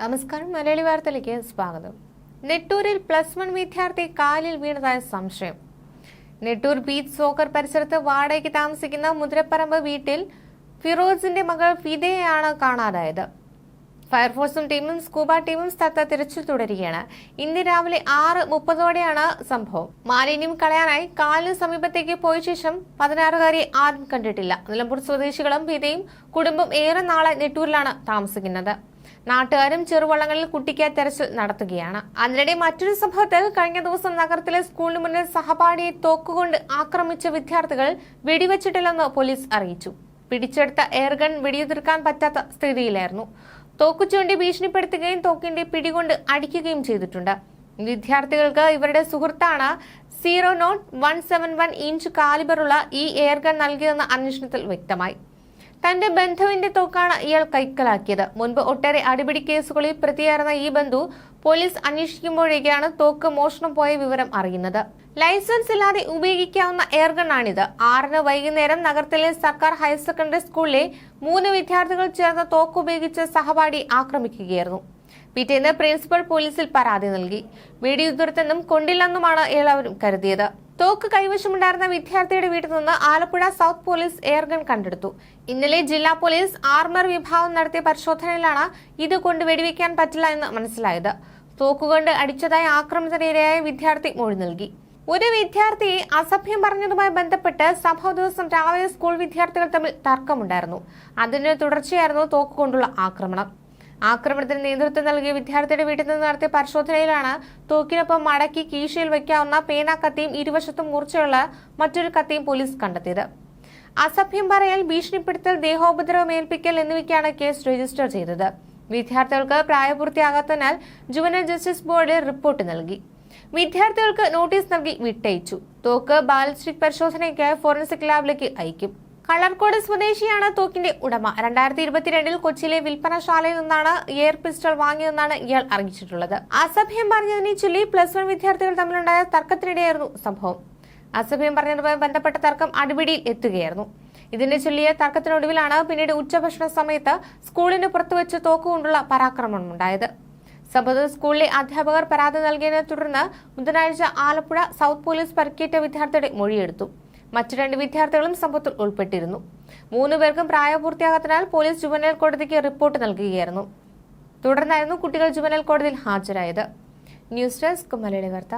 നമസ്കാരം. മലയാളി വാർത്തയിലേക്ക് സ്വാഗതം. നെട്ടൂരിൽ +1 വിദ്യാർത്ഥി കാലിൽ വീണതായ സംശയം. നെട്ടൂർ ബീച്ച് സോക്കർ പരിസരത്ത് വാടകയ്ക്ക് താമസിക്കുന്ന മുദ്രപ്പറമ്പ് വീട്ടിൽ ഫിറോസിന്റെ മകൾ ഫിദയെയാണ് കാണാതായത്. ഫയർഫോഴ്സും ടീമും സ്കൂബ ടീമും സ്ഥലത്ത് തിരച്ചിൽ തുടരുകയാണ്. ഇന്ന് രാവിലെ 6:30ഓടെയാണ് സംഭവം. മാലിന്യം കളയാനായി കാലിന് സമീപത്തേക്ക് പോയ ശേഷം 16-കാരിയെ ആരും കണ്ടിട്ടില്ല. നിലമ്പൂർ സ്വദേശികളും ഫിദയും കുടുംബം ഏറെ നാളെ നെട്ടൂരിലാണ് താമസിക്കുന്നത്. നാട്ടുകാരും ചെറുവള്ളങ്ങളിൽ കുട്ടിക്ക് തെരച്ചിൽ നടത്തുകയാണ്. അതിനിടെ മറ്റൊരു സംഭവത്തിൽ കഴിഞ്ഞ ദിവസം നഗരത്തിലെ സ്കൂളിന് മുന്നിൽ സഹപാഠിയെ തോക്കുകൊണ്ട് ആക്രമിച്ച വിദ്യാർത്ഥികൾ വെടിവെച്ചിട്ടില്ലെന്ന് പോലീസ് അറിയിച്ചു. പിടിച്ചെടുത്ത എയർഗൺ വെടിയുതിർക്കാൻ പറ്റാത്ത സ്ഥിതിയിലായിരുന്നു. തോക്കു ചൂണ്ടി ഭീഷണിപ്പെടുത്തുകയും തോക്കിന്റെ പിടികൊണ്ട് അടിക്കുകയും ചെയ്തിട്ടുണ്ട്. വിദ്യാർത്ഥികൾക്ക് ഇവരുടെ സുഹൃത്താണ് 0.171 ഇഞ്ച് കാലിബറുള്ള ഈ എയർഗൺ നൽകിയതെന്ന് അന്വേഷണത്തിൽ വ്യക്തമായി. തന്റെ ബന്ധുവിന്റെ തോക്കാണ് ഇയാൾ കൈക്കലാക്കിയത്. മുൻപ് ഒട്ടേറെ അടിപിടി കേസുകളിൽ പ്രതിയായിരുന്ന ഈ ബന്ധു പോലീസ് അന്വേഷിക്കുമ്പോഴേക്കാണ് തോക്ക് മോഷണം പോയ വിവരം അറിയുന്നത്. ലൈസൻസ് ഇല്ലാതെ ഉപയോഗിക്കാവുന്ന എയർഗണ്ണാണിത്. 6-ന് വൈകുന്നേരം നഗരത്തിലെ സർക്കാർ ഹയർ സെക്കൻഡറി സ്കൂളിലെ 3 വിദ്യാർത്ഥികൾ ചേർന്ന് തോക്ക് ഉപയോഗിച്ച് സഹപാഠിയെ ആക്രമിക്കുകയായിരുന്നു. പിറ്റേന്ന് പ്രിൻസിപ്പൽ പോലീസിൽ പരാതി നൽകി. വെടിയുതിർത്തെന്നും കൊണ്ടില്ലെന്നുമാണ് എല്ലാവരും കരുതിയത്. തോക്ക് കൈവശമുണ്ടായിരുന്ന വിദ്യാർത്ഥിയുടെ വീട്ടിൽ നിന്ന് ആലപ്പുഴ സൗത്ത് പോലീസ് എയർഗൺ കണ്ടെടുത്തു. ഇന്നലെ ജില്ലാ പോലീസ് ആർമർ വിഭാഗം നടത്തിയ പരിശോധനയിലാണ് ഇത് കൊണ്ട് വെടിവെക്കാൻ പറ്റില്ല എന്ന് മനസ്സിലായത്. തോക്കുകൊണ്ട് അടിച്ചതായി ആക്രമണത്തിനിരയായ വിദ്യാർത്ഥി മൊഴി നൽകി. ഒരു വിദ്യാർത്ഥിയെ അസഭ്യം പറഞ്ഞതുമായി ബന്ധപ്പെട്ട് സംഭവ ദിവസം രാവിലെ സ്കൂൾ വിദ്യാർത്ഥികൾ തമ്മിൽ തർക്കമുണ്ടായിരുന്നു. അതിന് തുടർച്ചയായിരുന്നു തോക്കുകൊണ്ടുള്ള ആക്രമണം. ആക്രമണത്തിന് നേതൃത്വം നൽകിയ വിദ്യാർത്ഥിയുടെ വീട്ടിൽ നിന്ന് നടത്തിയ പരിശോധനയിലാണ് തോക്കിനൊപ്പം മടക്കി കീശയിൽ വയ്ക്കാവുന്ന പേന കത്തിയും ഇരുവശത്തും മൂർച്ചയുള്ള മറ്റൊരു കത്തിയും പോലീസ് കണ്ടെത്തിയത്. അസഭ്യം പറയൽ, ഭീഷണിപ്പെടുത്തൽ, ദേഹോപദ്രവം ഏൽപ്പിക്കൽ എന്നിവയ്ക്കാണ് കേസ് രജിസ്റ്റർ ചെയ്തത്. വിദ്യാർത്ഥികൾക്ക് പ്രായപൂർത്തിയാകാത്തതിനാൽ ജുവനൈൽ ജസ്റ്റിസ് ബോർഡിൽ റിപ്പോർട്ട് നൽകി. വിദ്യാർത്ഥികൾക്ക് നോട്ടീസ് നൽകി വിട്ടയച്ചു. തോക്ക് ബാലിസ്റ്റിക് പരിശോധനയ്ക്ക് ഫോറൻസിക് ലാബിലേക്ക് അയക്കും. കളർക്കോട് സ്വദേശിയാണ് തോക്കിന്റെ ഉടമ. 2022-ൽ കൊച്ചിയിലെ വിൽപ്പനശാലയിൽ നിന്നാണ് എയർ പിസ്റ്റൾ വാങ്ങിയതെന്നാണ് ഇയാൾ അറിയിച്ചിട്ടുള്ളത്. അസഭ്യം പറഞ്ഞതിനെ ചൊല്ലി +1 വിദ്യാർത്ഥികൾ തമ്മിലുണ്ടായ തർക്കത്തിനിടെയായിരുന്നു സംഭവം. അസഭ്യം പറഞ്ഞതുമായി ബന്ധപ്പെട്ട തർക്കം അടിപിടിയിൽ എത്തുകയായിരുന്നു. ഇതിനെ ചൊല്ലിയ തർക്കത്തിനൊടുവിലാണ് പിന്നീട് ഉച്ചഭക്ഷണ സമയത്ത് സ്കൂളിന് പുറത്തുവച്ച് തോക്കുകൊണ്ടുള്ള പരാക്രമണമുണ്ടായത്. സംഭവത്തിൽ സ്കൂളിലെ അധ്യാപകർ പരാതി നൽകിയതിനെ തുടർന്ന് ബുധനാഴ്ച ആലപ്പുഴ സൗത്ത് പോലീസ് പരിക്കേറ്റ വിദ്യാർത്ഥിയുടെ മൊഴിയെടുത്തു. മറ്റു 2 വിദ്യാർത്ഥികളും സംഭവത്തിൽ ഉൾപ്പെട്ടിരുന്നു. 3 പേർക്കും പ്രായപൂർത്തിയാകാത്തതിനാൽ പോലീസ് ജുവനൈൽ കോടതിക്ക് റിപ്പോർട്ട് നൽകുകയായിരുന്നു. തുടർന്നായിരുന്നു കുട്ടികൾ ജുവനൈൽ കോടതിയിൽ ഹാജരായത്. ന്യൂസ് ഡെസ്ക് മലയാളി വാർത്ത.